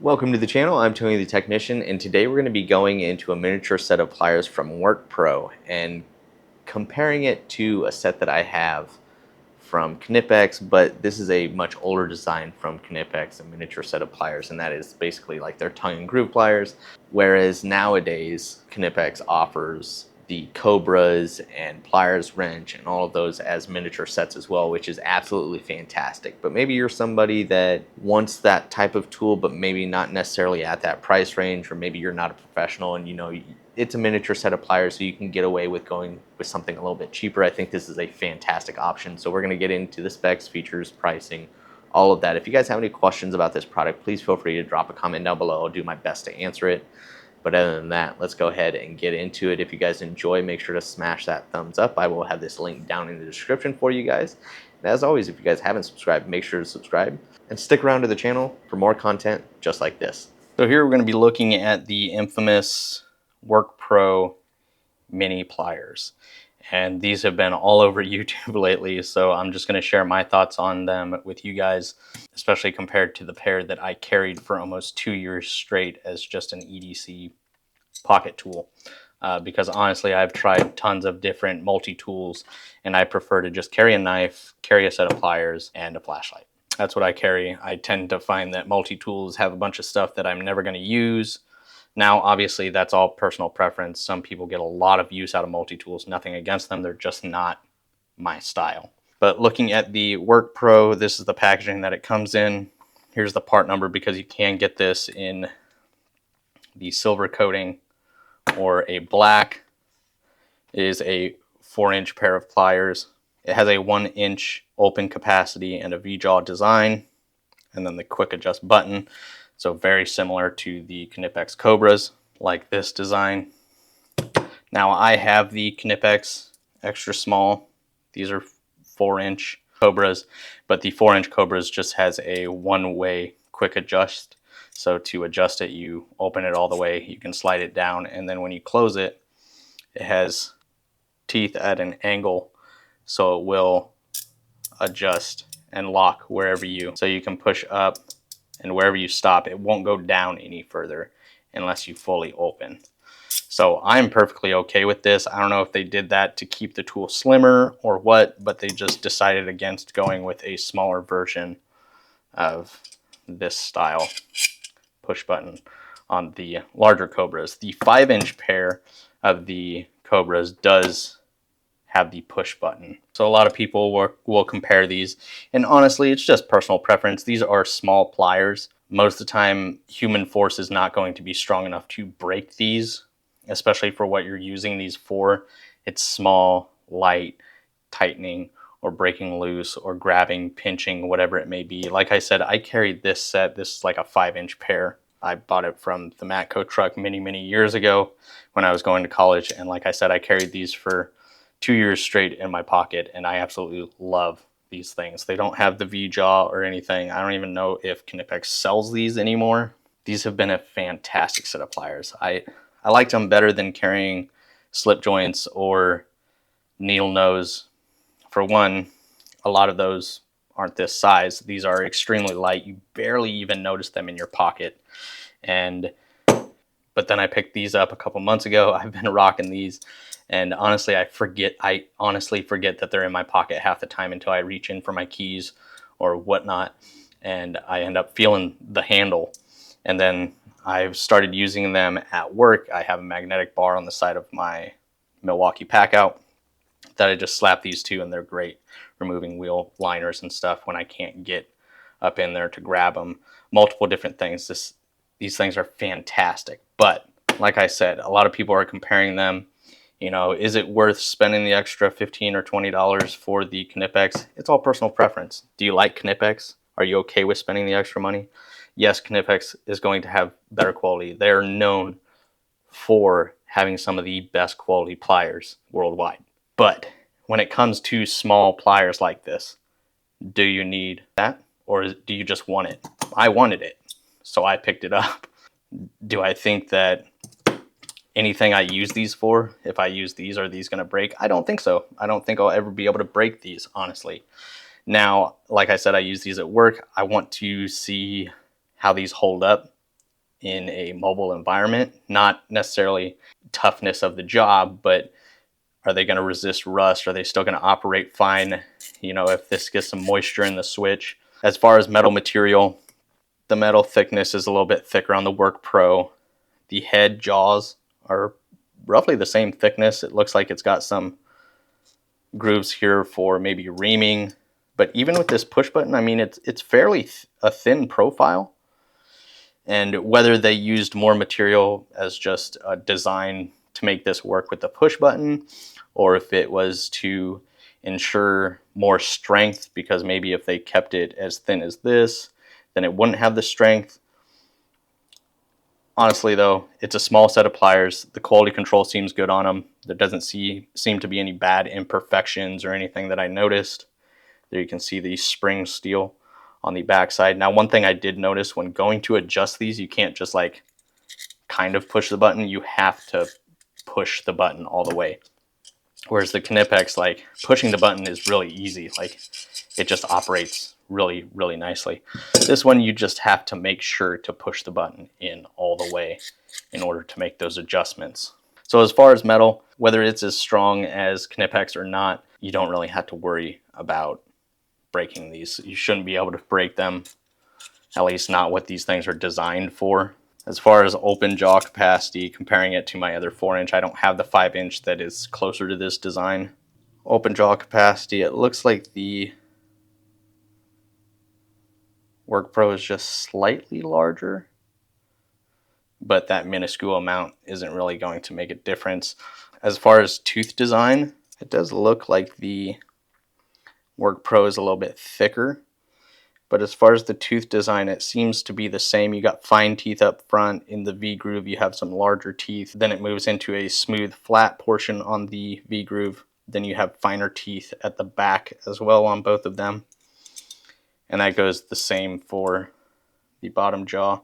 Welcome to the channel. I'm Tony the Technician, and today we're going to be going into a miniature set of pliers from Workpro and comparing it to a set that I have from Knipex, but this is a much older design from Knipex, a miniature set of pliers, and that is basically like their tongue and groove pliers, whereas nowadays Knipex offers the Cobras and Pliers wrench and all of those as miniature sets as well, which is absolutely fantastic. But maybe you're somebody that wants that type of tool, but maybe not necessarily at that price range, or maybe you're not a professional and you know it's a miniature set of pliers, so you can get away with going with something a little bit cheaper. I think this is a fantastic option. So we're going to get into the specs, features, pricing, all of that. If you guys have any questions about this product, please feel free to drop a comment down below. I'll do my best to answer it. But other than that, let's go ahead and get into it. If you guys enjoy, make sure to smash that thumbs up. I will have this link down in the description for you guys. And as always, if you guys haven't subscribed, make sure to subscribe and stick around to the channel for more content just like this. So here we're going to be looking at the infamous Workpro mini pliers. And these have been all over YouTube lately, so I'm just going to share my thoughts on them with you guys, especially compared to the pair that I carried for almost 2 years straight as just an EDC pocket tool. Because honestly, I've tried tons of different multi-tools, and I prefer to just carry a knife, carry a set of pliers, and a flashlight. That's what I carry. I tend to find that multi-tools have a bunch of stuff that I'm never going to use. Now, obviously, that's all personal preference. Some people get a lot of use out of multi-tools. Nothing against them. They're just not my style. But looking at the Workpro, this is the packaging that it comes in. Here's the part number, because you can get this in the silver coating or a black. It is a 4-inch pair of pliers. It has a 1-inch open capacity and a V-jaw design, and then the quick adjust button. So very similar to the Knipex Cobras, like this design. Now I have the Knipex extra small. These are 4-inch Cobras, but the 4-inch Cobras just has a one-way quick adjust. So to adjust it, you open it all the way, you can slide it down, and then when you close it, it has teeth at an angle, so it will adjust and lock wherever so you can push up, and wherever you stop, it won't go down any further unless you fully open. So I'm perfectly okay with this. I don't know if they did that to keep the tool slimmer or what, but they just decided against going with a smaller version of this style push button on the larger Cobras. The 5-inch pair of the Cobras does have the push button. So a lot of people will compare these, and honestly, it's just personal preference. These are small pliers. Most of the time, human force is not going to be strong enough to break these, especially for what you're using these for. It's small, light, tightening, or breaking loose, or grabbing, pinching, whatever it may be. Like I said, I carried this set. This is like a 5-inch pair. I bought it from the Matco truck many years ago when I was going to college, and like I said, I carried these for 2 years straight in my pocket, and I absolutely love these things. They don't have the V-jaw or anything. I don't even know if Knipex sells these anymore. These have been a fantastic set of pliers. I liked them better than carrying slip joints or needle nose. For one, a lot of those aren't this size. These are extremely light. You barely even notice them in your pocket. But then I picked these up a couple months ago. I've been rocking these, and honestly, I honestly forget that they're in my pocket half the time until I reach in for my keys or whatnot, and I end up feeling the handle. And then I've started using them at work. I have a magnetic bar on the side of my Milwaukee Packout that I just slap these to, and they're great removing wheel liners and stuff when I can't get up in there to grab them. Multiple different things. These things are fantastic. But like I said, a lot of people are comparing them. You know, is it worth spending the extra $15 or $20 for the Knipex? It's all personal preference. Do you like Knipex? Are you okay with spending the extra money? Yes, Knipex is going to have better quality. They're known for having some of the best quality pliers worldwide. But when it comes to small pliers like this, do you need that, or do you just want it? I wanted it, so I picked it up. Do I think that anything I use these for, if I use these, are these going to break? I don't think so. I don't think I'll ever be able to break these, honestly. Now, like I said, I use these at work. I want to see how these hold up in a mobile environment. Not necessarily toughness of the job, but are they going to resist rust? Are they still going to operate fine, if this gets some moisture in the switch? As far as metal material, the metal thickness is a little bit thicker on the Workpro. The head jaws are roughly the same thickness. It looks like it's got some grooves here for maybe reaming, but even with this push button, I mean, it's fairly a thin profile. And whether they used more material as just a design to make this work with the push button, or if it was to ensure more strength, because maybe if they kept it as thin as this, then it wouldn't have the strength. Honestly though, it's a small set of pliers. The quality control seems good on them. There doesn't seem to be any bad imperfections or anything that I noticed. There you can see the spring steel on the backside. Now, one thing I did notice when going to adjust these, you can't just like kind of push the button. You have to push the button all the way. Whereas the Knipex, like pushing the button is really easy. Like it just operates really, really nicely. This one, you just have to make sure to push the button in all the way in order to make those adjustments. So as far as metal, whether it's as strong as Knipex or not, you don't really have to worry about breaking these. You shouldn't be able to break them, at least not what these things are designed for. As far as open jaw capacity, comparing it to my other 4-inch, I don't have the 5-inch that is closer to this design. Open jaw capacity, it looks like the Workpro is just slightly larger, but that minuscule amount isn't really going to make a difference. As far as tooth design, it does look like the Workpro is a little bit thicker. But as far as the tooth design, it seems to be the same. You got fine teeth up front. In the V groove, you have some larger teeth. Then it moves into a smooth, flat portion on the V groove. Then you have finer teeth at the back as well on both of them. And that goes the same for the bottom jaw.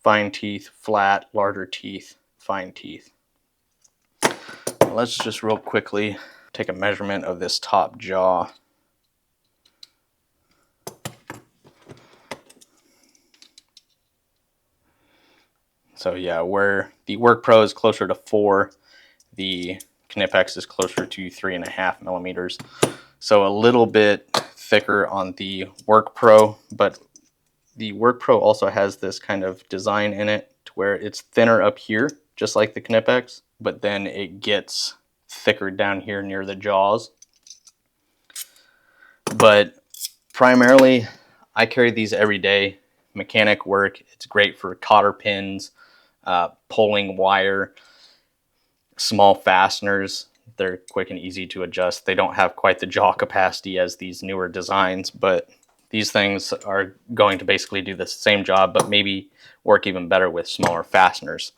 Fine teeth, flat, larger teeth, fine teeth. Let's just real quickly take a measurement of this top jaw. So yeah, where the Workpro is closer to 4, the Knipex is closer to 3.5 millimeters. So a little bit thicker on the Workpro, but the Workpro also has this kind of design in it to where it's thinner up here, just like the Knipex, but then it gets thicker down here near the jaws. But primarily, I carry these every day. Mechanic work, it's great for cotter pins, pulling wire, small fasteners. They're quick and easy to adjust. They don't have quite the jaw capacity as these newer designs, but these things are going to basically do the same job, but maybe work even better with smaller fasteners.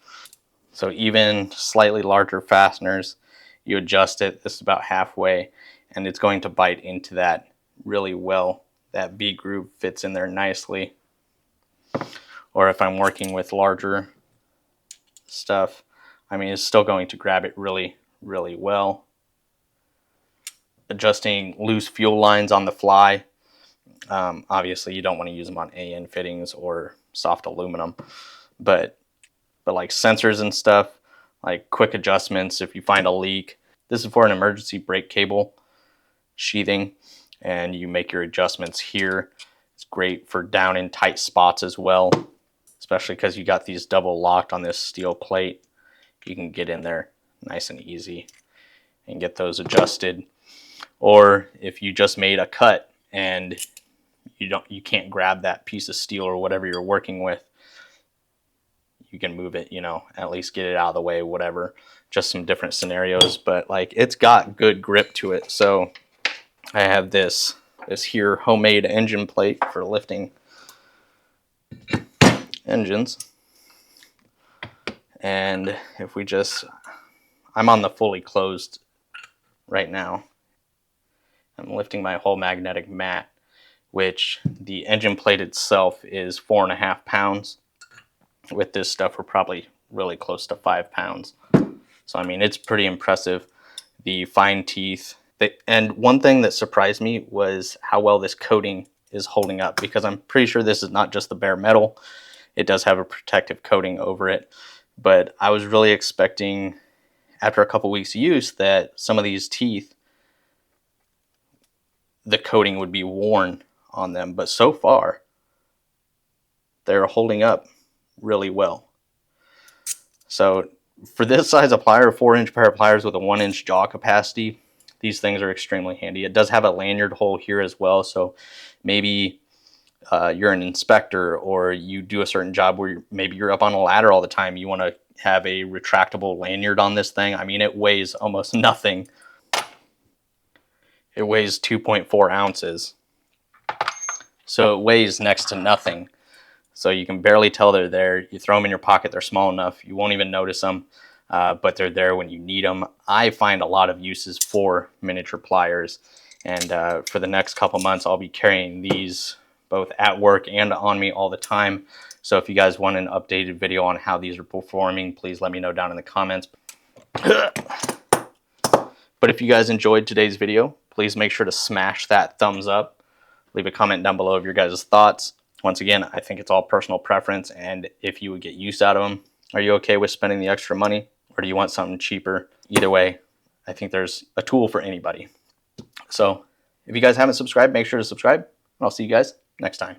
So even slightly larger fasteners, you adjust it, this is about halfway, and it's going to bite into that really well. That V groove fits in there nicely. Or if I'm working with larger stuff, I mean, it's still going to grab it really, really well. Adjusting loose fuel lines on the fly. Obviously, you don't want to use them on AN fittings or soft aluminum, but like sensors and stuff, like quick adjustments if you find a leak. This is for an emergency brake cable sheathing, and you make your adjustments here. It's great for down in tight spots as well, especially because you got these double locked on this steel plate. You can get in there nice and easy and get those adjusted. Or if you just made a cut and you can't grab that piece of steel or whatever you're working with, you can move it, at least get it out of the way, whatever. Just some different scenarios, but like it's got good grip to it. So I have this here homemade engine plate for lifting engines. And if we I'm on the fully closed right now. I'm lifting my whole magnetic mat, which the engine plate itself is 4.5 pounds. With this stuff, we're probably really close to 5 pounds. So, I mean, it's pretty impressive. The fine teeth. And one thing that surprised me was how well this coating is holding up, because I'm pretty sure this is not just the bare metal. it does have a protective coating over it. But I was really expecting, after a couple weeks of use, that some of these teeth, the coating would be worn on them. But so far, they're holding up really well. So for this size of plier, 4-inch pair of pliers with a 1-inch jaw capacity, these things are extremely handy. It does have a lanyard hole here as well, so maybe you're an inspector or you do a certain job where maybe you're up on a ladder all the time. You want to have a retractable lanyard on this thing. I mean, it weighs almost nothing. It weighs 2.4 ounces. So it weighs next to nothing. So you can barely tell they're there. You throw them in your pocket, they're small enough, you won't even notice them, but they're there when you need them. I find a lot of uses for miniature pliers, and for the next couple months, I'll be carrying these both at work and on me all the time. So if you guys want an updated video on how these are performing, please let me know down in the comments. But if you guys enjoyed today's video, please make sure to smash that thumbs up. Leave a comment down below of your guys' thoughts. Once again, I think it's all personal preference, and if you would get use out of them. Are you okay with spending the extra money, or do you want something cheaper? Either way, I think there's a tool for anybody. So if you guys haven't subscribed, make sure to subscribe, and I'll see you guys next time.